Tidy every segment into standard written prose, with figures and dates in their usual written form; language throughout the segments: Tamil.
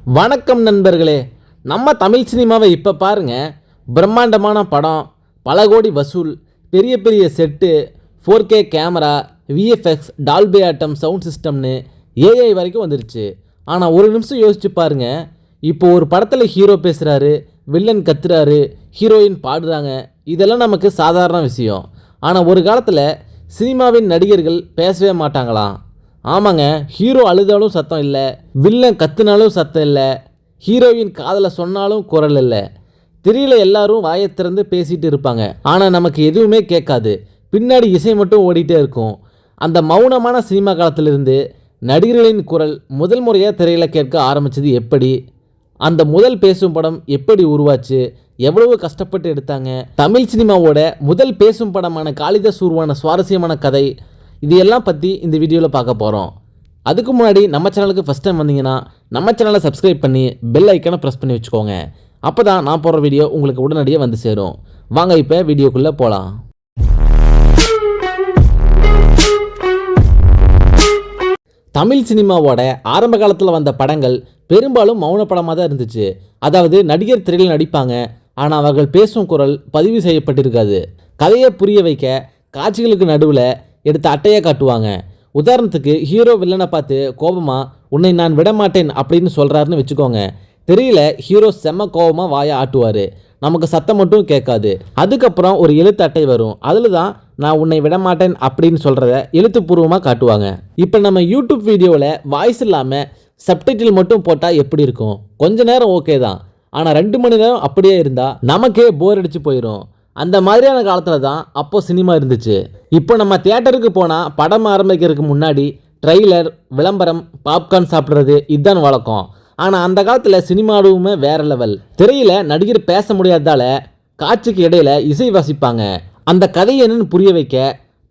வணக்கம் நண்பர்களே. நம்ம தமிழ் சினிமாவை இப்போ பாருங்க. பிரம்மாண்டமான படம், பல கோடி வசூல், பெரிய பெரிய set, 4K camera, VFX, Dolby Atmos sound சிஸ்டம்னு ஏஐ வரைக்கும் வந்துருச்சு. ஆனால் ஒரு நிமிஷம் யோசிச்சு பாருங்க. இப்போ ஒரு படத்தில் ஹீரோ பேசுகிறாரு, வில்லன் கத்துறாரு, ஹீரோயின் பாடுறாங்க. இதெல்லாம் நமக்கு சாதாரண விஷயம். ஆனால் ஒரு காலத்தில் சினிமாவின் நடிகர்கள் பேசவே மாட்டாங்களாம். ஆமாங்க, ஹீரோ அழுதாலும் சத்தம் இல்லை, வில்லன் கத்துனாலும் சத்தம் இல்லை, ஹீரோயின் காதலை சொன்னாலும் குரல் இல்லை. திரையில எல்லாரும் வாயை திறந்து பேசிகிட்டு இருப்பாங்க. ஆனால் நமக்கு எதுவுமே கேட்காது. பின்னாடி இசை மட்டும் ஓடிட்டே இருக்கும். அந்த மௌனமான சினிமா காலத்திலிருந்து நடிகர்களின் குரல் முதல் முறையாக திரையில் கேட்க ஆரம்பித்தது எப்படி? அந்த முதல் பேசும் படம் எப்படி உருவாச்சு? எவ்வளவு கஷ்டப்பட்டு எடுத்தாங்க? தமிழ் சினிமாவோட முதல் பேசும் படமான காளிதாஸ் உருவான சுவாரஸ்யமான கதை, இது எல்லாம் பற்றி இந்த வீடியோவில் பார்க்க போகிறோம். அதுக்கு முன்னாடி நம்ம சேனலுக்கு ஃபஸ்ட் டைம் வந்தீங்கன்னா நம்ம சேனலை சப்ஸ்கிரைப் பண்ணி பெல் ஐக்கனை ப்ரெஸ் பண்ணி வச்சுக்கோங்க. அப்போ தான் நான் போடுற வீடியோ உங்களுக்கு உடனடியாக வந்து சேரும். வாங்க இப்போ வீடியோக்குள்ளே போகலாம். தமிழ் சினிமாவோட ஆரம்ப காலத்தில் வந்த படங்கள் பெரும்பாலும் மௌன படமாக தான் இருந்துச்சு. அதாவது நடிகர் திரையில் நடிப்பாங்க, ஆனால் அவர்கள் பேசும் குரல் பதிவு செய்யப்பட்டிருக்காது. கதையை புரிய வைக்க காட்சிகளுக்கு நடுவில் எடுத்து அட்டையை காட்டுவாங்க. உதாரணத்துக்கு ஹீரோ வில்லனை பார்த்து கோபமாக உன்னை நான் விடமாட்டேன் அப்படின்னு சொல்கிறாருன்னு வச்சுக்கோங்க. தெரியல, ஹீரோ செம்ம கோபமாக வாயை ஆட்டுவார். நமக்கு சத்தம் மட்டும் கேட்காது. அதுக்கப்புறம் ஒரு எழுத்து அட்டை வரும். அதில் தான் நான் உன்னை விடமாட்டேன் அப்படின்னு சொல்கிறத எழுத்துப்பூர்வமாக காட்டுவாங்க. இப்போ நம்ம யூடியூப் வீடியோவில் வாய்ஸ் இல்லாமல் சப்டைட்டில் மட்டும் போட்டால் எப்படி இருக்கும்? கொஞ்ச நேரம் ஓகே தான், ஆனால் 2 மணி நேரம் அப்படியே இருந்தால் நமக்கே போர் அடிச்சு போயிடும். அந்த மாதிரியான காலத்தில் தான் அப்போது சினிமா இருந்துச்சு. இப்போ நம்ம தியேட்டருக்கு போனால் படம் ஆரம்பிக்கிறதுக்கு முன்னாடி ட்ரெய்லர், விளம்பரம், பாப்கார்ன் சாப்பிட்றது இதுதான் வழக்கம். ஆனால் அந்த காலத்தில் சினிமாவுமே வேறு லெவல். திரையில் நடிகர் பேச முடியாததால் காட்சிக்கு இடையில இசை வாசிப்பாங்க. அந்த கதை என்னன்னு புரிய வைக்க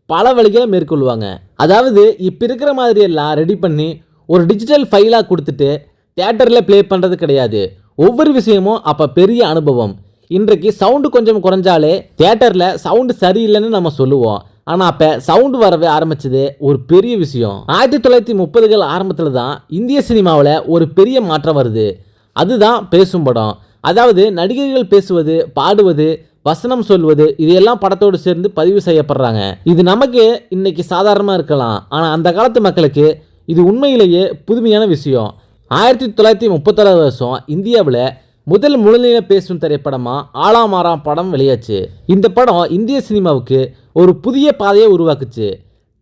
பல வழிகளை மேற்கொள்வாங்க. அதாவது இப்போ இருக்கிற மாதிரியெல்லாம் ரெடி பண்ணி ஒரு டிஜிட்டல் ஃபைலாக கொடுத்துட்டு தியேட்டரில் ப்ளே பண்ணுறது கிடையாது. ஒவ்வொரு விஷயமும் அப்போ பெரிய அனுபவம். இன்றைக்கு சவுண்டு கொஞ்சம் குறைஞ்சாலே தியேட்டரில் சவுண்டு சரியில்லைன்னு நம்ம சொல்லுவோம். ஆனால் அப்போ சவுண்டு வரவே ஆரம்பிச்சது ஒரு பெரிய விஷயம். 1930கள் ஆரம்பத்தில் தான் இந்திய சினிமாவில் ஒரு பெரிய மாற்றம் வருது. அதுதான் பேசும் படம். அதாவது நடிகர்கள் பேசுவது, பாடுவது, வசனம் சொல்வது, இதையெல்லாம் படத்தோடு சேர்ந்து பதிவு செய்யப்படுறாங்க. இது நமக்கு இன்னைக்கு சாதாரணமாக இருக்கலாம், ஆனால் அந்த காலத்து மக்களுக்கு இது உண்மையிலேயே புதுமையான விஷயம். 1936 வருஷம் இந்தியாவில் முதல் முழுநீள பேசும் திரைப்படமாக ஆலாம் ஆறாம் படம் வெளியாச்சு. இந்த படம் இந்திய சினிமாவுக்கு ஒரு புதிய பாதையை உருவாக்குச்சு.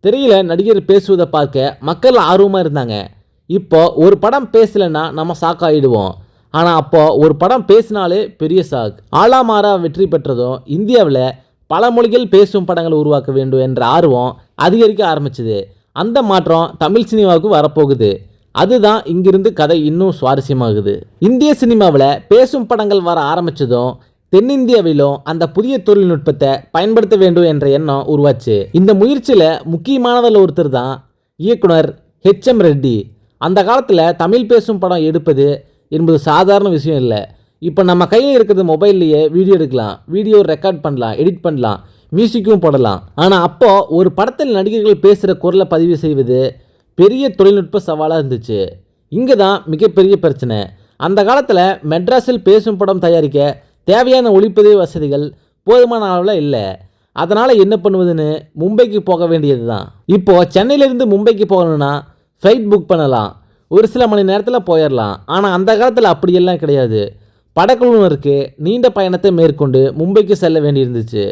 திரையில் நடிகர் பேசுவதை பார்க்க மக்கள் ஆர்வமாக இருந்தாங்க. இப்போ ஒரு படம் பேசலைன்னா நம்ம சாக்காயிடுவோம். ஆனால் அப்போ ஒரு படம் பேசினாலே பெரிய சாக். ஆலாம் ஆறா வெற்றி பெற்றதும் இந்தியாவில் பல மொழிகள் பேசும் படங்களை உருவாக்க வேண்டும் என்ற ஆர்வம் அதிகரிக்க ஆரம்பிச்சுது. அந்த மாற்றம் தமிழ் சினிமாவுக்கு வரப்போகுது. அதுதான் இங்கிருந்து கதை இன்னும் சுவாரஸ்யமாகுது. இந்திய சினிமாவில் பேசும் படங்கள் வர ஆரம்பித்ததும் தென்னிந்தியாவிலும் அந்த புதிய தொழில்நுட்பத்தை பயன்படுத்த வேண்டும் என்ற எண்ணம் உருவாச்சு. இந்த முயற்சியில் முக்கியமானவர்கள் ஒருத்தர் தான் இயக்குனர் HM ரெட்டி. அந்த காலத்தில் தமிழ் பேசும் படம் எடுப்பது என்பது சாதாரண விஷயம் இல்லை. இப்போ நம்ம கையில் இருக்கிறது மொபைல்லையே வீடியோ எடுக்கலாம், வீடியோ ரெக்கார்ட் பண்ணலாம், எடிட் பண்ணலாம், மியூசிக்கும் போடலாம். ஆனால் அப்போது ஒரு படத்தில் நடிகர்கள் பேசுகிற குரலை பதிவு செய்வது பெரிய தொழில்நுட்ப சவாலாக இருந்துச்சு. இங்கே தான் மிகப்பெரிய பிரச்சனை. அந்த காலத்தில் மெட்ராஸில் பேசும் படம் தயாரிக்க தேவையான ஒளிப்பதிவு வசதிகள் போதுமான அளவில் இல்லை. அதனால் என்ன பண்ணுவதுன்னு மும்பைக்கு போக வேண்டியது தான். இப்போது சென்னையிலேருந்து மும்பைக்கு போகணுன்னா ஃப்ளைட் புக் பண்ணலாம், ஒரு சில மணி நேரத்தில் போயிடலாம். ஆனால் அந்த காலத்தில் அப்படியெல்லாம் கிடையாது. படக்குழுவினருக்கு நீண்ட பயணத்தை மேற்கொண்டு மும்பைக்கு செல்ல வேண்டியிருந்துச்சு.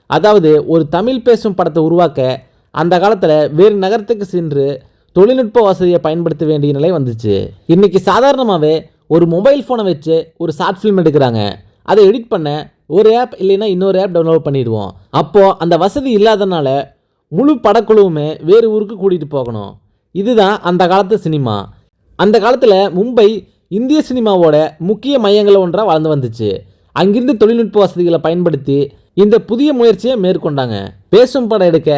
அதாவது ஒரு தமிழ் பேசும் படத்தை உருவாக்க அந்த காலத்தில் வேறு நகரத்துக்கு சென்று தொழில்நுட்ப வசதியை பயன்படுத்த வேண்டிய நிலை வந்துச்சு. இன்றைக்கி சாதாரணமாகவே ஒரு மொபைல் ஃபோனை வச்சு ஒரு ஷார்ட் ஃபிலிம் எடுக்கிறாங்க. அதை எடிட் பண்ண ஒரு ஆப் இல்லைன்னா இன்னொரு ஆப் டவுன்லோட் பண்ணிடுவோம். அப்போது அந்த வசதி இல்லாதனால முழு படக்குழுவுமே வேறு ஊருக்கு கூட்டிகிட்டு போகணும். இதுதான் அந்த காலத்து சினிமா. அந்த காலத்தில் மும்பை இந்திய சினிமாவோட முக்கிய மையங்களில் ஒன்றாக வளர்ந்து வந்துச்சு. அங்கிருந்து தொழில்நுட்ப வசதிகளை பயன்படுத்தி இந்த புதிய முயற்சியை மேற்கொண்டாங்க. பேசும் படம் எடுக்க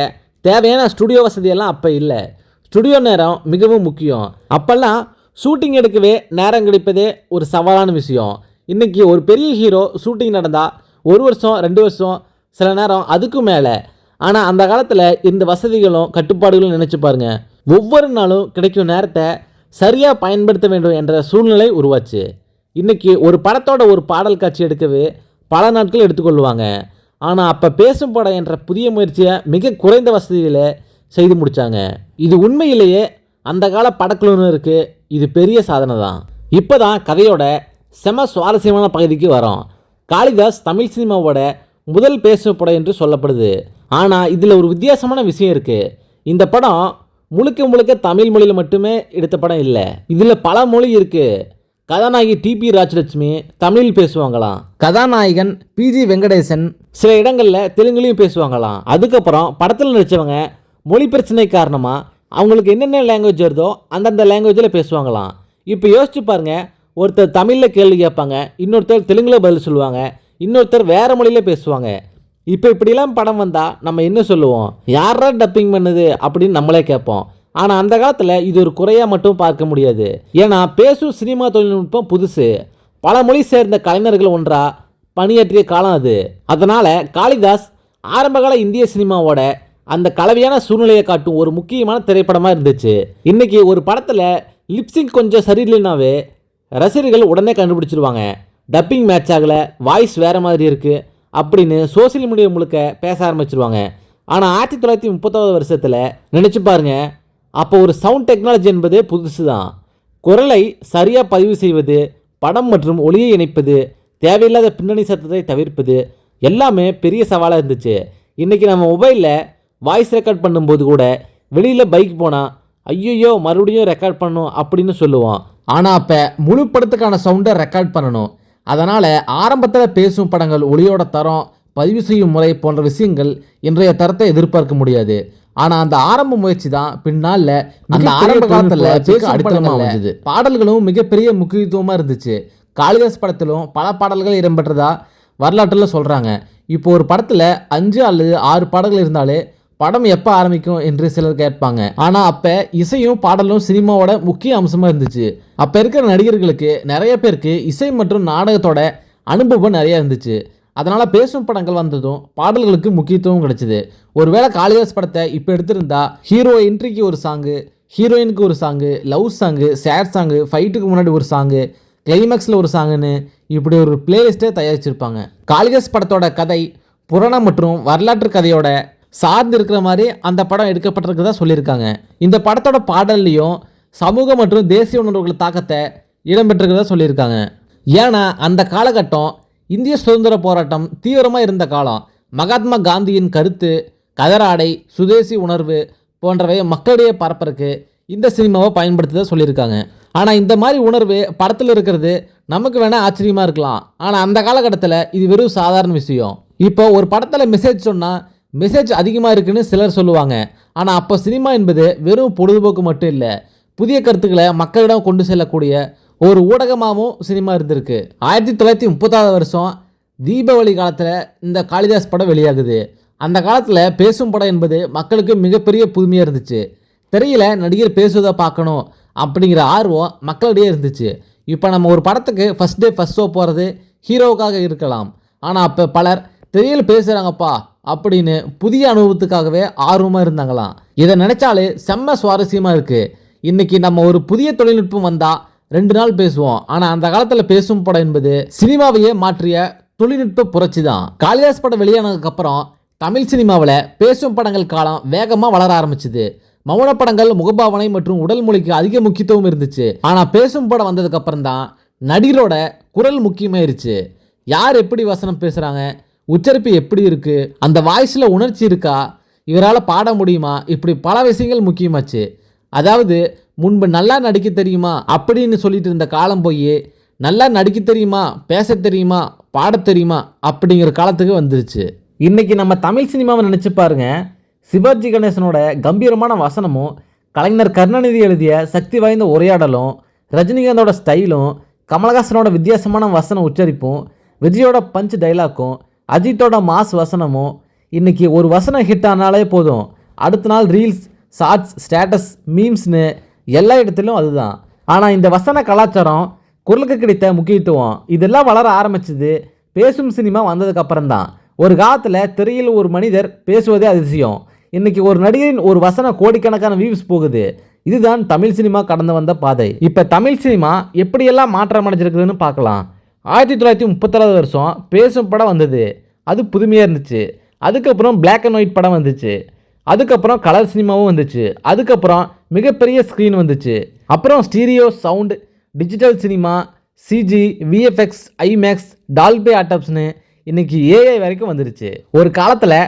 தேவையான ஸ்டுடியோ வசதியெல்லாம் அப்போ இல்லை. ஸ்டுடியோ நேரம் மிகவும் முக்கியம். அப்போல்லாம் ஷூட்டிங் எடுக்கவே நேரம் கிடைப்பதே ஒரு சவாலான விஷயம். இன்றைக்கி ஒரு பெரிய ஹீரோ ஷூட்டிங் நடந்தால் 1 வருஷம் 2 வருஷம், சில நேரம் அதுக்கும் மேலே. ஆனால் அந்த காலத்தில் இந்த வசதிகளும் கட்டுப்பாடுகளும் நினச்சி பாருங்கள். ஒவ்வொரு நாளும் கிடைக்கும் நேரத்தை சரியாக பயன்படுத்த வேண்டும் என்ற சூழ்நிலை உருவாச்சு. இன்றைக்கி ஒரு படத்தோட ஒரு பாடல் காட்சி எடுக்கவே பல நாட்கள் எடுத்துக்கொள்வாங்க. ஆனால் அப்போ பேசும் படம் என்ற புதிய முயற்சியை மிக குறைந்த வசதியில் செய்து முடித்தாங்க. இது உண்மையிலேயே அந்த கால படக்குழுவினருக்கு இது பெரிய சாதனை தான். இப்போ தான் கதையோட செம சுவாரஸ்யமான பகுதிக்கு வரோம். காளிதாஸ் தமிழ் சினிமாவோட முதல் பேசும் படம் என்று சொல்லப்படுது. ஆனால் இதில் ஒரு வித்தியாசமான விஷயம் இருக்குது. இந்த படம் முழுக்க முழுக்க தமிழ் மொழியில் மட்டுமே எடுத்த படம் இல்லை. இதில் பல மொழி இருக்குது. கதாநாயகி டிபி ராஜலட்சுமி தமிழில் பேசுவாங்களாம். கதாநாயகன் பிஜி வெங்கடேசன் சில இடங்களில் தெலுங்குலையும் பேசுவாங்களாம். அதுக்கப்புறம் படத்தில் நடித்தவங்க மொழி பிரச்சனை காரணமாக அவங்களுக்கு என்னென்ன லாங்குவேஜ் வருதோ அந்தந்த லாங்குவேஜில் பேசுவாங்களாம். இப்போ யோசிச்சு பாருங்கள், ஒருத்தர் தமிழில் கேள்வி கேட்பாங்க, இன்னொருத்தர் தெலுங்கில் பதில் சொல்லுவாங்க, இன்னொருத்தர் வேறு மொழியில் பேசுவாங்க. இப்போ இப்படிலாம் படம் வந்தால் நம்ம என்ன சொல்லுவோம்? யாரா டப்பிங் பண்ணுது அப்படின்னு நம்மளே கேட்போம். ஆனால் அந்த காலத்தில் இது ஒரு குறையாக மட்டும் பார்க்க முடியாது. ஏன்னா பேசும் சினிமா தொழில்நுட்பம் புதுசு. பல மொழி சேர்ந்த கலைஞர்கள் ஒன்றாக பணியாற்றிய காலம் அது. அதனால் காளிதாஸ் ஆரம்பகால இந்திய சினிமாவோட அந்த கலவையான சூழ்நிலையை காட்டும் ஒரு முக்கியமான திரைப்படமாக இருந்துச்சு. இன்றைக்கி ஒரு படத்தில் லிப்சிங் கொஞ்சம் சரியில்லைனாவே ரசிகர்கள் உடனே கண்டுபிடிச்சிருவாங்க. டப்பிங் மேட்ச் ஆகலை, வாய்ஸ் வேறு மாதிரி இருக்குது அப்படின்னு சோசியல் மீடியா முழுக்க பேச ஆரம்பிச்சிருவாங்க. ஆனால் 1930 வருஷத்தில் நினச்சி பாருங்கள், அப்போ ஒரு சவுண்ட் டெக்னாலஜி என்பதே புதுசு தான். குரலை சரியாக பதிவு செய்வது, படம் மற்றும் ஒளியை இணைப்பது, தேவையில்லாத பின்னணி சத்தத்தை தவிர்ப்பது எல்லாமே பெரிய சவாலாக இருந்துச்சு. இன்றைக்கி நம்ம மொபைலில் வாய்ஸ் ரெக்கார்ட் பண்ணும்போது கூட வெளியில் பைக் போனால் ஐயோ மறுபடியும் ரெக்கார்ட் பண்ணணும் அப்படின்னு சொல்லுவோம். ஆனால் அப்போ முழு படத்துக்கான சவுண்டை ரெக்கார்ட் பண்ணணும். அதனால் ஆரம்பத்தில் பேசும் படங்கள் ஒளியோட தரம், பதிவு செய்யும் முறை போன்ற விஷயங்கள் இன்றைய தரத்தை எதிர்பார்க்க முடியாது. ஆனால் அந்த ஆரம்ப முயற்சி தான் பின்னால் அந்த ஆரம்ப காலத்தில் பேசும் அடித்தளமாக அமைஞ்சது. பாடல்களும் மிகப்பெரிய முக்கியத்துவமாக இருந்துச்சு. காளிதாஸ் படத்திலும் பல பாடல்கள் இடம்பெற்றதா வரலாற்றில் சொல்கிறாங்க. இப்போ ஒரு படத்தில் 5 அல்லது 6 பாடல்கள் இருந்தாலே படம் எப்போ ஆரம்பிக்கும் என்று சிலர் கேட்பாங்க. ஆனால் அப்போ இசையும் பாடலும் சினிமாவோட முக்கிய அம்சமாக இருந்துச்சு. அப்போ இருக்கிற நடிகர்களுக்கு நிறைய பேருக்கு இசை மற்றும் நாடகத்தோட அனுபவம் நிறையா இருந்துச்சு. அதனால் பேசும் படங்கள் வந்ததும் பாடல்களுக்கு முக்கியத்துவம் கிடைச்சிது. ஒருவேளை காளிதாஸ் படத்தை இப்போ எடுத்திருந்தா ஹீரோ என்ட்ரிக்கு ஒரு சாங்கு, ஹீரோயினுக்கு ஒரு song, love song, sad song, ஃபைட்டுக்கு முன்னாடி ஒரு சாங்கு, கிளைமேக்ஸில் ஒரு சாங்குன்னு இப்படி ஒரு பிளேலிஸ்ட்டே தயாரிச்சிருப்பாங்க. காளிதாஸ் படத்தோட கதை புராணம் மற்றும் வரலாற்று கதையோட சார்ந்து இருக்கிற மாதிரி அந்த படம் எடுக்கப்பட்டிருக்கிறதா சொல்லியிருக்காங்க. இந்த படத்தோட பாடல்லையும் சமூக மற்றும் தேசிய உணர்வுகள் தாக்கத்தை இடம்பெற்றிருக்கிறதா சொல்லியிருக்காங்க. ஏன்னா அந்த காலகட்டம் இந்திய சுதந்திர போராட்டம் தீவிரமாக இருந்த காலம். மகாத்மா காந்தியின் கருத்து, கதராடை, சுதேசி உணர்வு போன்றவை மக்களிடையே பரப்புறதுக்கு இந்த சினிமாவை பயன்படுத்துறதா சொல்லியிருக்காங்க. ஆனால் இந்த மாதிரி உணர்வு படத்தில் இருக்கிறது நமக்கு வேணால் ஆச்சரியமாக இருக்கலாம். ஆனால் அந்த காலகட்டத்தில் இது வெறும் சாதாரண விஷயம். இப்போ ஒரு படத்தில் மெசேஜ் சொன்னால் மெசேஜ் அதிகமாக இருக்குன்னு சிலர் சொல்லுவாங்க. ஆனால் அப்போ சினிமா என்பது வெறும் பொழுதுபோக்கு மட்டும் இல்லை, புதிய கருத்துக்களை மக்களிடம் கொண்டு செல்லக்கூடிய ஒரு ஊடகமாகவும் சினிமா இருந்திருக்கு. 1930 வருஷம் தீபாவளி காலத்தில் இந்த காளிதாஸ் படம் வெளியாகுது. அந்த காலத்தில் பேசும் படம் என்பது மக்களுக்கு மிகப்பெரிய புதுமையாக இருந்துச்சு. திரையில் நடிகர் பேசுவதை பார்க்கணும் அப்படிங்கிற ஆர்வம் மக்களிடையே இருந்துச்சு. இப்போ நம்ம ஒரு படத்துக்கு ஃபஸ்ட் டே ஃபஸ்ட் ஷோ போகிறது ஹீரோவுக்காக இருக்கலாம். ஆனால் அப்போ பலர் திரையில் பேசுகிறாங்கப்பா அப்படின்னு புதிய அனுபவத்துக்காகவே ஆர்வமாக இருந்தாங்களாம். இதை நினச்சாலே செம்ம சுவாரஸ்யமாக இருக்குது. இன்றைக்கி நம்ம ஒரு புதிய தொழில்நுட்பம் வந்தால் 2 நாள் பேசுவோம். ஆனால் அந்த காலத்தில் பேசும் படம் என்பது சினிமாவையே மாற்றிய தொழில்நுட்ப புரட்சி தான். காளிதாஸ் படம் வெளியானதுக்கப்புறம் தமிழ் சினிமாவில் பேசும் படங்கள் காலம் வேகமாக வளர ஆரம்பிச்சுது. மௌன படங்கள் முகபாவனை மற்றும் உடல் மொழிக்கு அதிக முக்கியத்துவம் இருந்துச்சு. ஆனால் பேசும் படம் வந்ததுக்கப்புறம் தான் நடிகரோட குரல் முக்கியமாயிருச்சு. யார் எப்படி வசனம் பேசுகிறாங்க, உச்சரிப்பு எப்படி இருக்குது, அந்த வாய்ஸில் உணர்ச்சி இருக்கா, இவரால் பாட முடியுமா, இப்படி பல விஷயங்கள் முக்கியமாச்சு. அதாவது முன்பு நல்லா நடிக்க தெரியுமா அப்படின்னு சொல்லிட்டு இருந்த காலம் போய் நல்லா நடிக்க தெரியுமா, பேச தெரியுமா, பாட தெரியுமா அப்படிங்கிற காலத்துக்கு வந்துருச்சு. இன்றைக்கி நம்ம தமிழ் சினிமாவை நினச்சி பாருங்க. சிவாஜி கணேசனோட கம்பீரமான வசனமும், கலைஞர் கருணாநிதி எழுதிய சக்தி வாய்ந்த உரையாடலும், ரஜினிகாந்தோட ஸ்டைலும், கமலஹாசனோட வித்தியாசமான வசன உச்சரிப்பும், விஜயோட பஞ்ச் டைலாக்கும், அஜித்தோட மாஸ் வசனமும். இன்றைக்கி ஒரு வசனம் ஹிட் ஆனாலே போதும், அடுத்த நாள் ரீல்ஸ், ஷார்ட்ஸ், ஸ்டேட்டஸ், மீம்ஸ்னு எல்லா இடத்துலையும் அதுதான். ஆனால் இந்த வசன கலாச்சாரம், குரலுக்கு கிடைத்த முக்கியத்துவம் இதெல்லாம் வளர ஆரம்பிச்சது பேசும் சினிமா வந்ததுக்கப்புறம் தான். ஒரு காலத்தில் திரையில் ஒரு மனிதர் பேசுவதே அதிசயம். இன்றைக்கி ஒரு நடிகரின் ஒரு வசனம் கோடிக்கணக்கான வியூஸ் போகுது. இதுதான் தமிழ் சினிமா கடந்து வந்த பாதை. இப்போ தமிழ் சினிமா எப்படியெல்லாம் மாற்றம் அடைஞ்சிருக்குதுன்னு பார்க்கலாம். 1936 வருஷம் பேசும் படம் வந்தது. அது புதுமையாக இருந்துச்சு. அதுக்கப்புறம் பிளாக் அண்ட் ஒயிட் படம் வந்துச்சு. அதுக்கப்புறம் கலர் சினிமாவும் வந்துச்சு. அதுக்கப்புறம் மிகப்பெரிய ஸ்க்ரீன் வந்துச்சு. அப்புறம் stereo sound, digital cinema, CG, VFX, IMAX, Dolby ஆட்டப்ஸ்னு இன்னைக்கு ஏஐ வரைக்கும் வந்துருச்சு. ஒரு காலத்தில்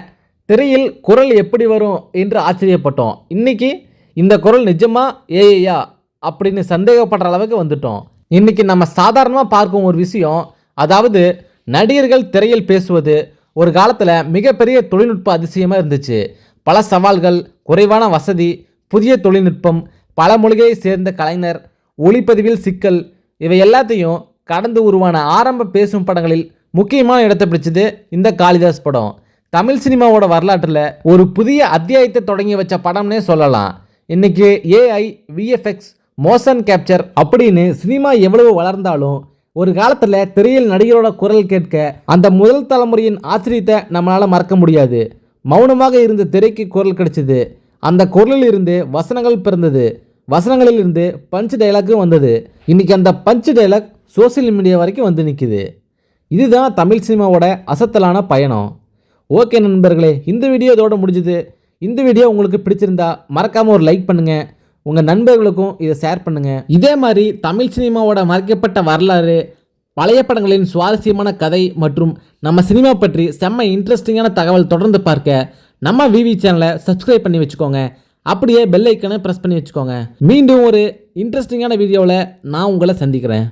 திரையில் குரல் எப்படி வரும் என்று ஆச்சரியப்பட்டோம். இன்னைக்கு இந்த குரல் நிஜமா ஏஐயா அப்படின்னு சந்தேகப்படுற அளவுக்கு வந்துட்டோம். இன்னைக்கு நம்ம சாதாரணமாக பார்க்கும் ஒரு விஷயம், அதாவது நடிகர்கள் திரையில் பேசுவது ஒரு காலத்தில் மிகப்பெரிய தொழில்நுட்ப அதிசயமாக இருந்துச்சு. பல சவால்கள், குறைவான வசதி, புதிய தொழில்நுட்பம், பல மொழிகளை சேர்ந்த கலைஞர், ஒளிப்பதிவில் சிக்கல், இவை எல்லாத்தையும் கடந்து உருவான ஆரம்ப பேசும் படங்களில் முக்கியமான இடத்தை பிடிச்சது இந்த காளிதாஸ் படம். தமிழ் சினிமாவோட வரலாற்றில் ஒரு புதிய அத்தியாயத்தை தொடங்கி வச்ச படம்னே சொல்லலாம். இன்னைக்கு ஏஐ, விஎஃப்எக்ஸ், மோஷன் கேப்சர் அப்படின்னு சினிமா எவ்வளவு வளர்ந்தாலும் ஒரு காலத்தில் திரையில் நடிகரோட குரல் கேட்க அந்த முதல் தலைமுறையின் ஆச்சரியத்தை நம்மளால் மறக்க முடியாது. மௌனமாக இருந்த திரைக்கு குரல் கிடைச்சது. அந்த குரலில் இருந்து வசனங்கள் பிறந்தது. வசனங்களில் இருந்து பஞ்ச் டைலாக்கும் வந்தது. இன்னைக்கு அந்த பஞ்ச் டைலாக் சோசியல் மீடியா வரைக்கும் வந்து நிற்கிது. இதுதான் தமிழ் சினிமாவோட அசத்தலான பயணம். ஓகே நண்பர்களே, இந்த வீடியோ இதோட முடிஞ்சுது. இந்த வீடியோ உங்களுக்கு பிடிச்சிருந்தா மறக்காமல் ஒரு லைக் பண்ணுங்கள். உங்கள் நண்பர்களுக்கும் இதை ஷேர் பண்ணுங்கள். இதே மாதிரி தமிழ் சினிமாவோட மறைக்கப்பட்ட வரலாறு, பழைய படங்களின் சுவாரஸ்யமான கதை மற்றும் நம்ம சினிமா பற்றி செம்ம இன்ட்ரெஸ்டிங்கான தகவல் தொடர்ந்து பார்க்க நம்ம விவி சேனலை சப்ஸ்கிரைப் பண்ணி வச்சுக்கோங்க. அப்படியே பெல் ஐக்கனை ப்ரெஸ் பண்ணி வச்சுக்கோங்க. மீண்டும் ஒரு இன்ட்ரெஸ்டிங்கான வீடியோவில் நான் உங்களை சந்திக்கிறேன்.